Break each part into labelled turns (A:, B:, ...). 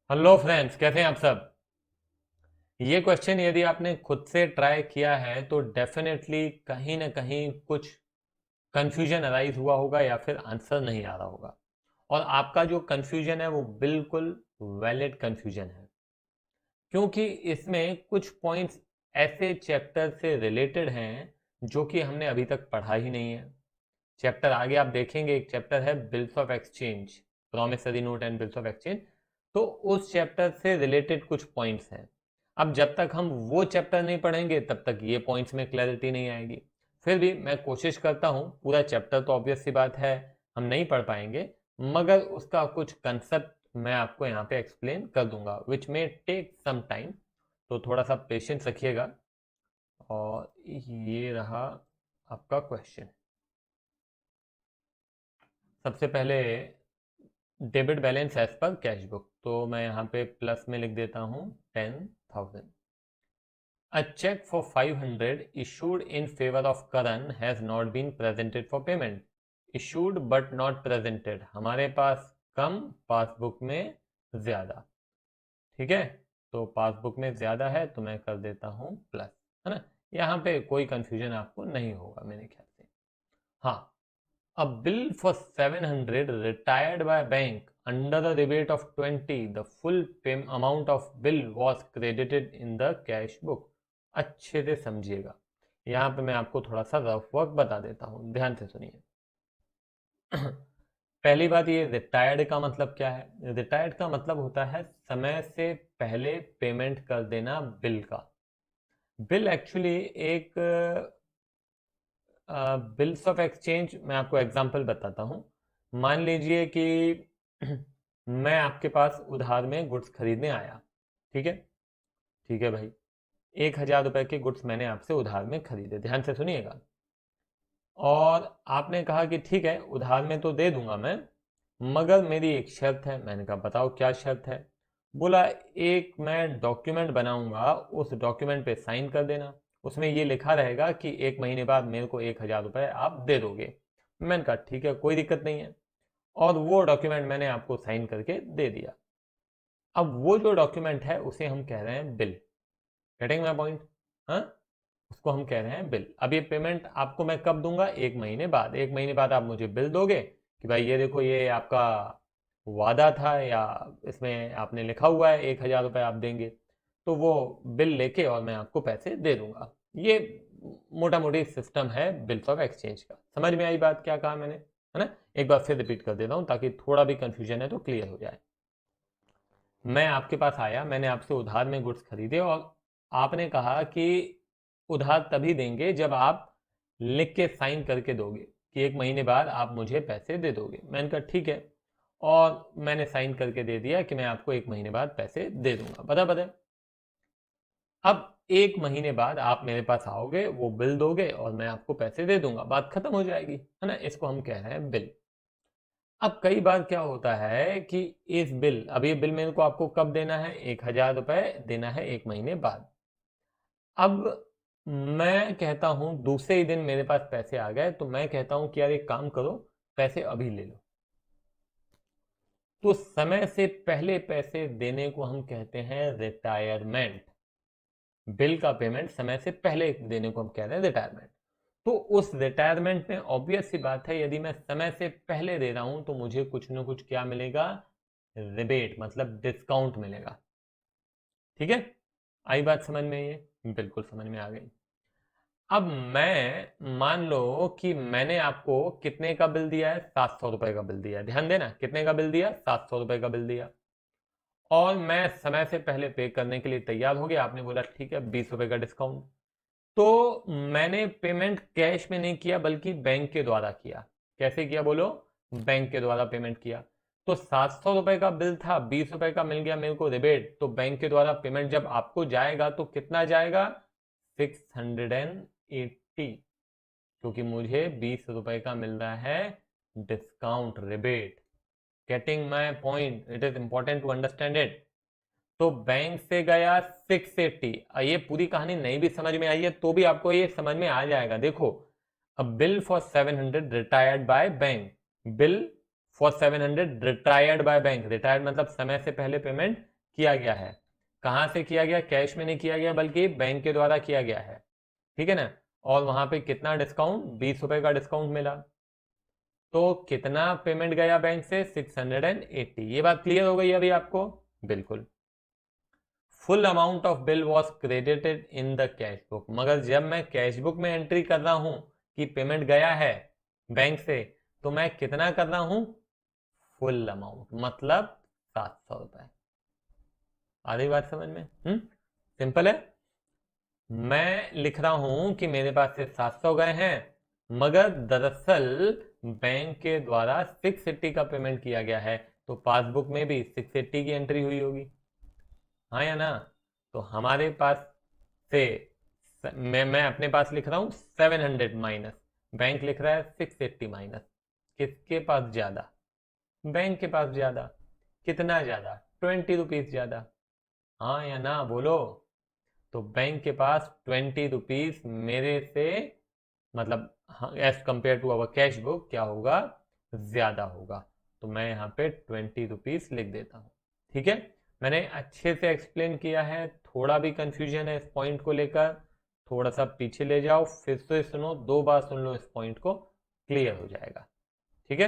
A: Hello friends, कैसे हैं आप सब। ये क्वेश्चन यदि आपने खुद से ट्राई किया है तो डेफिनेटली कहीं ना कहीं कुछ कंफ्यूजन अराइज हुआ होगा या फिर आंसर नहीं आ रहा होगा। और आपका जो कंफ्यूजन है वो बिल्कुल वैलिड कंफ्यूजन है, क्योंकि इसमें कुछ पॉइंट्स ऐसे चैप्टर से रिलेटेड हैं जो कि हमने अभी तक पढ़ा ही नहीं है। चैप्टर आगे आप देखेंगे, एक चैप्टर है bills of exchange, promissory note and bills of exchange. तो उस चैप्टर से रिलेटेड कुछ पॉइंट्स हैं। अब जब तक हम वो चैप्टर नहीं पढ़ेंगे तब तक ये पॉइंट्स में क्लैरिटी नहीं आएगी। फिर भी मैं कोशिश करता हूँ, पूरा चैप्टर तो ऑब्वियस सी बात है हम नहीं पढ़ पाएंगे, मगर उसका कुछ कंसेप्ट मैं आपको यहाँ पे एक्सप्लेन कर दूंगा, विच मे टेक सम टाइम। तो थोड़ा सा पेशेंस रखिएगा। और ये रहा आपका क्वेश्चन। सबसे पहले debit balance as per cash book, तो मैं यहाँ पे प्लस में लिख देता हूँ 10,000। अ check for 500 issued in favor of Karan has not been presented for payment. Issued but not presented, हमारे पास कम, पासबुक में ज्यादा। ठीक है, तो पासबुक में ज्यादा है तो मैं कर देता हूँ प्लस, है ना। यहाँ पे कोई कंफ्यूजन आपको नहीं होगा मेरे ख्याल से। हाँ, a bill for 700 retired by bank under a rebate of 20, the full amount of bill was credited in the cash book. अच्छे से समझिएगा, यहाँ पे मैं आपको थोड़ा सा रफ वर्क बता देता हूँ, ध्यान से सुनिए। पहली बात, ये रिटायर्ड का मतलब क्या है। रिटायर्ड का मतलब होता है समय से पहले पेमेंट कर देना बिल का। बिल एक्चुअली एक बिल्स ऑफ एक्सचेंज, मैं आपको एग्जांपल बताता हूँ। मान लीजिए कि मैं आपके पास उधार में गुड्स खरीदने आया। ठीक है, ठीक है भाई, 1,000 रुपए के गुड्स मैंने आपसे उधार में खरीदे, ध्यान से सुनिएगा। और आपने कहा कि ठीक है उधार में तो दे दूंगा मैं, मगर मेरी एक शर्त है। मैंने कहा बताओ क्या शर्त है। बोला एक मैं डॉक्यूमेंट बनाऊंगा, उस डॉक्यूमेंट पे साइन कर देना, उसमें ये लिखा रहेगा कि 1 महीने बाद मेरे को 1,000 रुपए आप दे दोगे। मैंने कहा ठीक है, कोई दिक्कत नहीं है। और वो डॉक्यूमेंट मैंने आपको साइन करके दे दिया। अब वो जो डॉक्यूमेंट है उसे हम कह रहे हैं बिल। Getting my point? हाँ, उसको हम कह रहे हैं बिल। अब ये पेमेंट आपको मैं कब दूंगा? 1 महीने बाद। 1 महीने बाद आप मुझे बिल दोगे कि भाई ये देखो, ये आपका वादा था या इसमें आपने लिखा हुआ है 1,000 रुपये आप देंगे। तो वो बिल लेके और मैं आपको पैसे दे दूंगा। ये मोटा मोटी सिस्टम है बिल्स ऑफ एक्सचेंज का। समझ में आई बात क्या कहा मैंने, है ना। एक बार फिर रिपीट कर देता हूँ ताकि थोड़ा भी कंफ्यूजन है तो क्लियर हो जाए। मैं आपके पास आया, मैंने आपसे उधार में गुड्स खरीदे और आपने कहा कि उधार तभी देंगे जब आप लिख के साइन करके दोगे कि 1 महीने बाद आप मुझे पैसे दे दोगे। मैंने कहा ठीक है, और मैंने साइन करके दे दिया कि मैं आपको 1 महीने बाद पैसे दे दूंगा। बता बता, अब 1 महीने बाद आप मेरे पास आओगे, वो बिल दोगे और मैं आपको पैसे दे दूंगा, बात खत्म हो जाएगी, है ना। इसको हम कह रहे हैं बिल। अब कई बार क्या होता है कि इस बिल, अब ये बिल मेरे को आपको कब देना है? 1,000 रुपए देना है 1 महीने बाद। अब मैं कहता हूं दूसरे ही दिन मेरे पास पैसे आ गए, तो मैं कहता हूं कि यार एक काम करो, पैसे अभी ले लो। तो समय से पहले पैसे देने को हम कहते हैं रिटायरमेंट। बिल का पेमेंट समय से पहले देने को हम कह रहे हैं रिटायरमेंट। तो उस रिटायरमेंट में ऑब्वियस सी बात है, यदि मैं समय से पहले दे रहा हूं तो मुझे कुछ ना कुछ क्या मिलेगा? रिबेट, मतलब डिस्काउंट मिलेगा। ठीक है, आई बात समझ में? ये बिल्कुल समझ में आ गई। अब मैं मान लो कि मैंने आपको कितने का बिल दिया है? 700 रुपए का बिल दिया है। ध्यान देना, कितने का बिल दिया? 700 रुपए का बिल दिया। और मैं समय से पहले पे करने के लिए तैयार हो गया। आपने बोला ठीक है, 20 रुपए का डिस्काउंट। तो मैंने पेमेंट कैश में नहीं किया बल्कि बैंक के द्वारा किया। कैसे किया बोलो? बैंक के द्वारा पेमेंट किया। तो 700 रुपए का बिल था, 20 रुपए का मिल गया मेरे को रिबेट। तो बैंक के द्वारा पेमेंट जब आपको जाएगा तो कितना जाएगा? 680, क्योंकि मुझे 20 रुपए का मिल रहा है discount, rebate. Getting my point? It is important to understand it. तो बैंक से गया 680। ये पूरी कहानी नहीं भी समझ में आई है तो भी आपको ये समझ में आ जाएगा। देखो, अ bill for 700 retired by bank. Bill for 700 retired by bank. Retired मतलब समय से पहले पेमेंट किया गया है। कहाँ से किया गया? कैश में नहीं किया गया बल्कि बैंक के द्वारा किया गया है, ठीक है ना। और वहां पे कितना डिस्काउंट? 20 रुपए का डिस्काउंट मिला। तो कितना पेमेंट गया बैंक से? 680। ये बात क्लियर हो गई अभी आपको? बिल्कुल। Full amount of bill was credited in the cash book. मगर जब मैं कैश बुक में एंट्री कर रहा हूं कि पेमेंट गया है बैंक से, तो मैं कितना कर रहा हूं? फुल अमाउंट, मतलब 700 रुपए। आ रही बात समझ में? सिंपल है। मैं लिख रहा हूं कि मेरे पास से 700 गए हैं, मगर दरअसल बैंक के द्वारा 680 का पेमेंट किया गया है, तो पासबुक में भी 680 की एंट्री हुई होगी, हाँ या ना। तो हमारे पास से मैं अपने पास लिख रहा हूं 700 माइनस, बैंक लिख रहा है 680 माइनस। किसके पास ज्यादा? बैंक के पास ज्यादा। कितना ज्यादा? 20 रुपीज ज्यादा, हाँ या ना बोलो। तो बैंक के पास 20 रुपीज मेरे से, मतलब as compare to our cash book क्या होगा? ज्यादा होगा। तो मैं यहाँ पे 20 रुपीज लिख देता हूँ, ठीक है। मैंने अच्छे से एक्सप्लेन किया है। थोड़ा भी कंफ्यूजन है इस पॉइंट को लेकर, थोड़ा सा पीछे ले जाओ, फिर से सुनो, 2 बार सुन लो, इस पॉइंट को क्लियर हो जाएगा, ठीक है।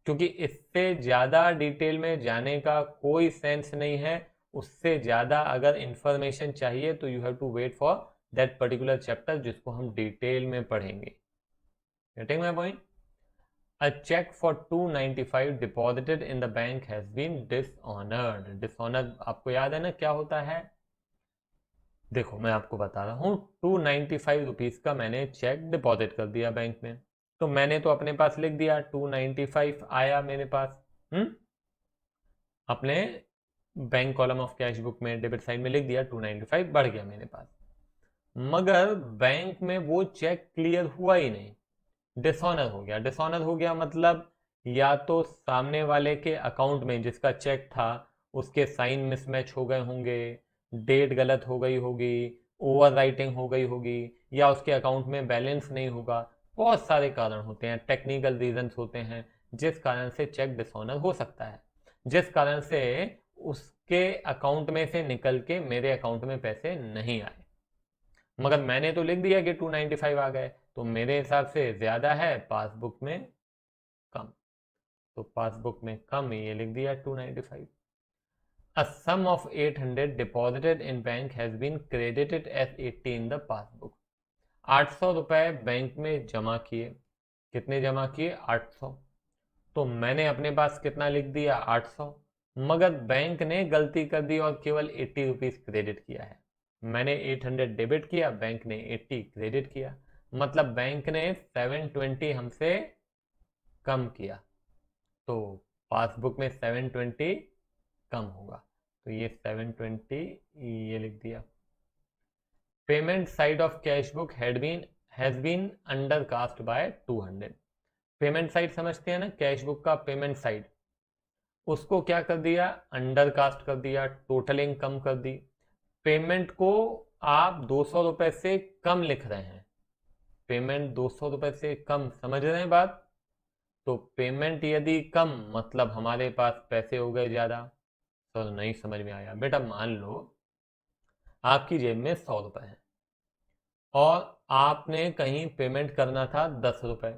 A: क्योंकि इससे ज्यादा डिटेल में जाने का कोई सेंस नहीं है। उससे ज्यादा अगर इंफॉर्मेशन चाहिए तो you have to wait for that particular chapter, जिसको हम डिटेल में पढ़ेंगे। Getting my point? A check for 295 deposited in the bank has been dishonored. Dishonored आपको याद है ना क्या होता है? देखो मैं आपको बता रहा हूँ, 295 रुपीज का मैंने चेक डिपॉजिट कर दिया बैंक में। तो मैंने तो अपने पास लिख दिया 295 आया मेरे पास, अपने bank column of cash book में डेबिट साइड में लिख दिया, 295 बढ़ गया मेरे पास। मगर बैंक में वो चेक क्लियर हुआ ही नहीं, डिसऑनर हो गया। डिसऑनर हो गया मतलब या तो सामने वाले के अकाउंट में जिसका चेक था उसके साइन मिसमैच हो गए होंगे, डेट गलत हो गई होगी, ओवर राइटिंग हो गई होगी, या उसके अकाउंट में बैलेंस नहीं होगा। बहुत सारे कारण होते हैं, टेक्निकल रीजंस होते हैं जिस कारण से चेक डिसऑनर हो सकता है, जिस कारण से उसके अकाउंट में से निकल के मेरे अकाउंट में पैसे नहीं आए। मगर मैंने तो लिख दिया कि 295 आ गए, तो मेरे हिसाब से ज्यादा है, पासबुक में कम। तो पासबुक में कम ये लिख दिया 295। A sum of 800 deposited in bank has been credited as 80 in the passbook. 800 रुपए बैंक में जमा किए। कितने जमा किए? 800। तो मैंने अपने पास कितना लिख दिया? 800। मगर बैंक ने गलती कर दी और केवल 80 रुपीज क्रेडिट किया है। मैंने 800 डेबिट किया, बैंक ने 80 क्रेडिट किया, मतलब बैंक ने 720 हमसे कम किया। तो पासबुक में 720 कम होगा, तो ये 720 ये लिख दिया। Payment side of cash book has been undercast by 200। Payment side समझते हैं ना, कैश बुक का पेमेंट साइड, उसको क्या कर दिया? अंडरकास्ट कर दिया, टोटलिंग कम कर दी। पेमेंट को आप 200 रुपए से कम लिख रहे हैं, पेमेंट 200 रुपए से कम, समझ रहे हैं बात? तो पेमेंट यदि कम मतलब हमारे पास पैसे हो गए ज्यादा। तो नहीं समझ में आया बेटा? मान लो आपकी जेब में 100 रुपए है और आपने कहीं पेमेंट करना था 10 रुपए,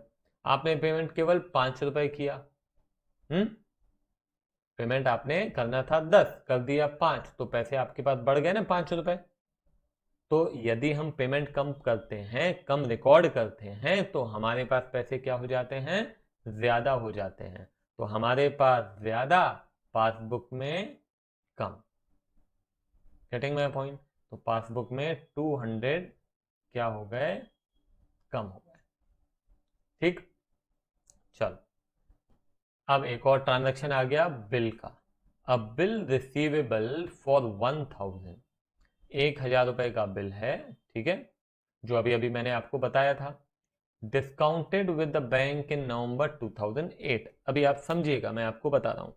A: आपने पेमेंट केवल 5 रुपए किया। पेमेंट आपने करना था 10, कर दिया 5, तो पैसे आपके पास बढ़ गए ना 5 रुपए। तो यदि हम पेमेंट कम करते हैं, कम रिकॉर्ड करते हैं, तो हमारे पास पैसे क्या हो जाते हैं? ज्यादा हो जाते हैं। तो हमारे पास ज्यादा, पासबुक में कम। Getting my point? तो पासबुक में 200 क्या हो गए? कम हो गए, ठीक। चल अब एक और ट्रांजैक्शन आ गया बिल का। अब बिल रिसीवेबल फॉर 1000, 1000 रुपए का बिल है, ठीक है, जो अभी अभी मैंने आपको बताया था। डिस्काउंटेड विद द बैंक इन नवंबर 2008। अभी आप समझिएगा, मैं आपको बता रहा हूं।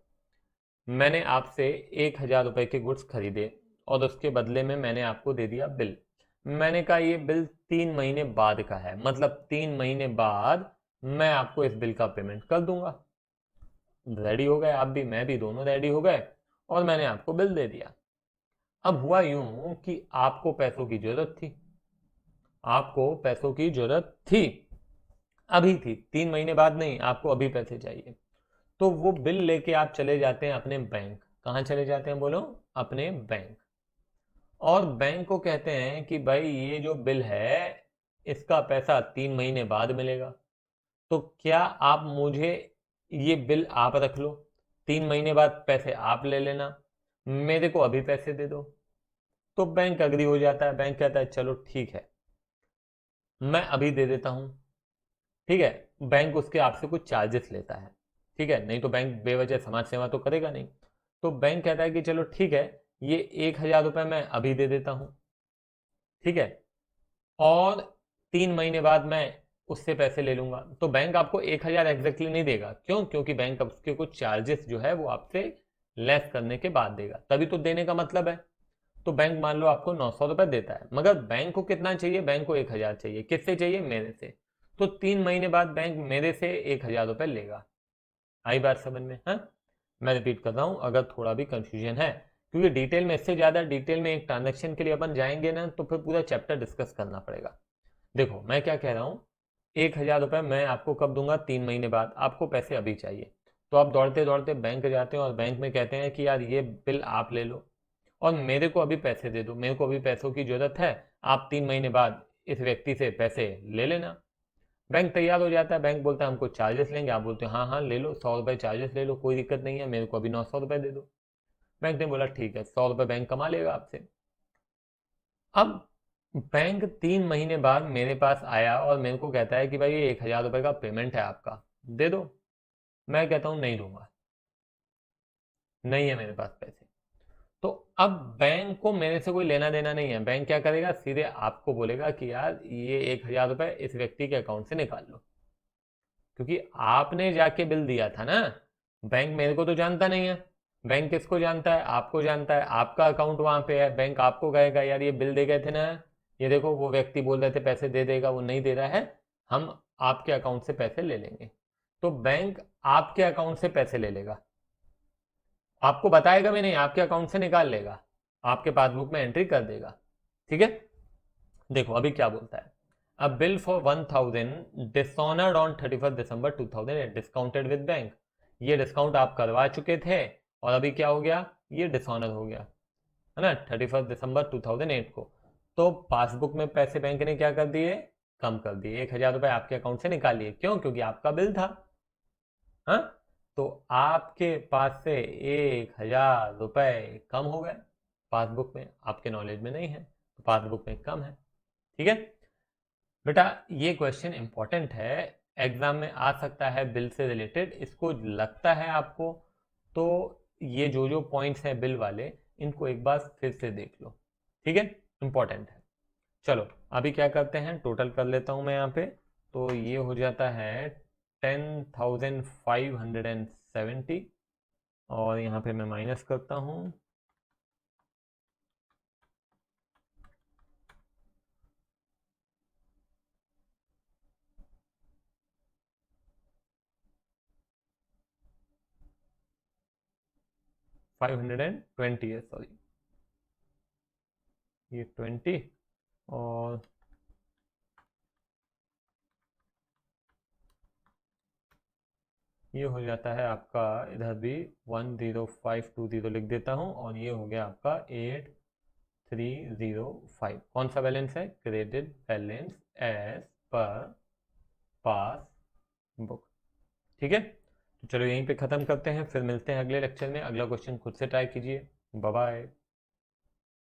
A: मैंने आपसे 1000 रुपए के गुड्स खरीदे और उसके बदले में मैंने आपको दे दिया बिल। मैंने कहा ये बिल 3 महीने बाद का है, मतलब 3 महीने बाद मैं आपको इस बिल का पेमेंट कर दूंगा। रेडी हो गए आप भी, मैं भी, दोनों रेडी हो गए और मैंने आपको बिल दे दिया। अब हुआ यूं कि आपको पैसों की जरूरत थी, आपको पैसों की जरूरत थी, अभी थी, 3 महीने बाद नहीं, आपको अभी पैसे चाहिए। तो वो बिल लेके आप चले जाते हैं अपने बैंक। कहाँ चले जाते हैं बोलो? अपने बैंक। और बैंक को कहते हैं कि भाई ये जो बिल है इसका पैसा 3 महीने बाद मिलेगा, तो क्या आप मुझे ये बिल आप रख लो, 3 महीने बाद पैसे आप ले लेना, मेरे को अभी पैसे दे दो। तो बैंक अग्री हो जाता है, बैंक कहता है चलो ठीक है, मैं अभी दे देता हूँ। ठीक है, बैंक उसके आपसे कुछ चार्जेस लेता है, ठीक है, नहीं तो बैंक बेवजह समाज सेवा तो करेगा नहीं। तो बैंक कहता है कि चलो ठीक है, ये 1,000 रुपये मैं अभी दे देता हूँ, ठीक है, और 3 महीने बाद मैं उससे पैसे ले लूंगा। तो बैंक आपको 1,000 एग्जैक्टली नहीं देगा, क्यों? क्योंकि बैंक उसके कुछ चार्जेस जो है वो आपसे लेस करने के बाद देगा, तभी तो देने का मतलब है। तो बैंक मान लो आपको 900 रुपये देता है, मगर बैंक को कितना चाहिए? बैंक को 1,000 चाहिए। किससे चाहिए? मेरे से। तो 3 महीने बाद बैंक मेरे से 1,000 रुपये लेगा। आई बात समझ में? हाँ, मैं रिपीट कर रहा हूँ अगर थोड़ा भी कंफ्यूजन है, क्योंकि डिटेल में, इससे ज़्यादा डिटेल में एक ट्रांजेक्शन के लिए अपन जाएंगे ना तो फिर पूरा चैप्टर डिस्कस करना पड़ेगा। देखो मैं क्या कह रहा हूँ, 1,000 रुपये मैं आपको कब दूंगा? 3 महीने बाद। आपको पैसे अभी चाहिए, तो आप दौड़ते दौड़ते बैंक जाते हैं और बैंक में कहते हैं कि यार ये बिल आप ले लो और मेरे को अभी पैसे दे दो, मेरे को अभी पैसों की जरूरत है, आप 3 महीने बाद इस व्यक्ति से पैसे ले लेना। बैंक तैयार हो जाता है, बैंक बोलता है हमको चार्जेस लेंगे, आप बोलते हो हाँ हाँ ले लो, 100 रुपये चार्जेस ले लो, कोई दिक्कत नहीं है, मेरे को अभी 900 रुपये दे दो। बैंक ने बोला ठीक है, 100 रुपये बैंक कमा लेगा आपसे। अब बैंक 3 महीने बाद मेरे पास आया और मेरे को कहता है कि भाई ये 1,000 रुपये का पेमेंट है आपका, दे दो। मैं कहता हूँ नहीं दूंगा, नहीं है मेरे पास पैसे। तो अब बैंक को मेरे से कोई लेना देना नहीं है, बैंक क्या करेगा? सीधे आपको बोलेगा कि यार ये 1,000 रुपये इस व्यक्ति के अकाउंट से निकाल लो, क्योंकि आपने जाके बिल दिया था ना। बैंक मेरे को तो जानता नहीं है, बैंक किसको जानता है? आपको जानता है, आपका अकाउंट वहां पे है, बैंक आपको कहेगा यार ये बिल दे गए थे ना, ये देखो वो व्यक्ति बोल रहे थे पैसे दे देगा, वो नहीं दे रहा है, हम आपके अकाउंट से पैसे ले लेंगे। तो बैंक आपके अकाउंट से पैसे ले लेगा, आपको बताएगा भी नहीं, आपके अकाउंट से निकाल लेगा, आपके पासबुक में एंट्री कर देगा। ठीक है, देखो अभी क्या बोलता है, अ bill for 1,000 dishonoured on 31 December 2008 discounted with bank. ये डिस्काउंट आप करवा चुके थे और अभी क्या हो गया? ये डिसऑनर हो गया, है ना, 31 दिसंबर 2008 को। तो पासबुक में पैसे बैंक ने क्या कर दिए? कम कर दिए, 1,000 रुपये आपके अकाउंट से निकाल लिए। क्यों? क्योंकि आपका बिल था। हाँ, तो आपके पास से 1,000 रुपये कम हो गए, पासबुक में आपके नॉलेज में नहीं है तो पासबुक में कम है। ठीक है बेटा, ये क्वेश्चन इंपॉर्टेंट है, एग्जाम में आ सकता है बिल से रिलेटेड, इसको लगता है आपको तो ये जो जो पॉइंट्स हैं बिल वाले, इनको एक बार फिर से देख लो। ठीक है, इंपॉर्टेंट है। चलो अभी क्या करते हैं, टोटल कर लेता हूँ मैं यहाँ पे। तो ये हो जाता है 10,570, और यहाँ पे मैं माइनस करता हूँ 520 है, सॉरी, ये 20, और ये हो जाता है आपका, इधर भी 10520 लिख देता हूँ, और ये हो गया आपका 8305। कौन सा बैलेंस है? क्रेडिट बैलेंस एज पर पास बुक। ठीक है, तो चलो यहीं पे ख़त्म करते हैं, फिर मिलते हैं अगले लेक्चर में। अगला क्वेश्चन खुद से ट्राई कीजिए। Bye bye.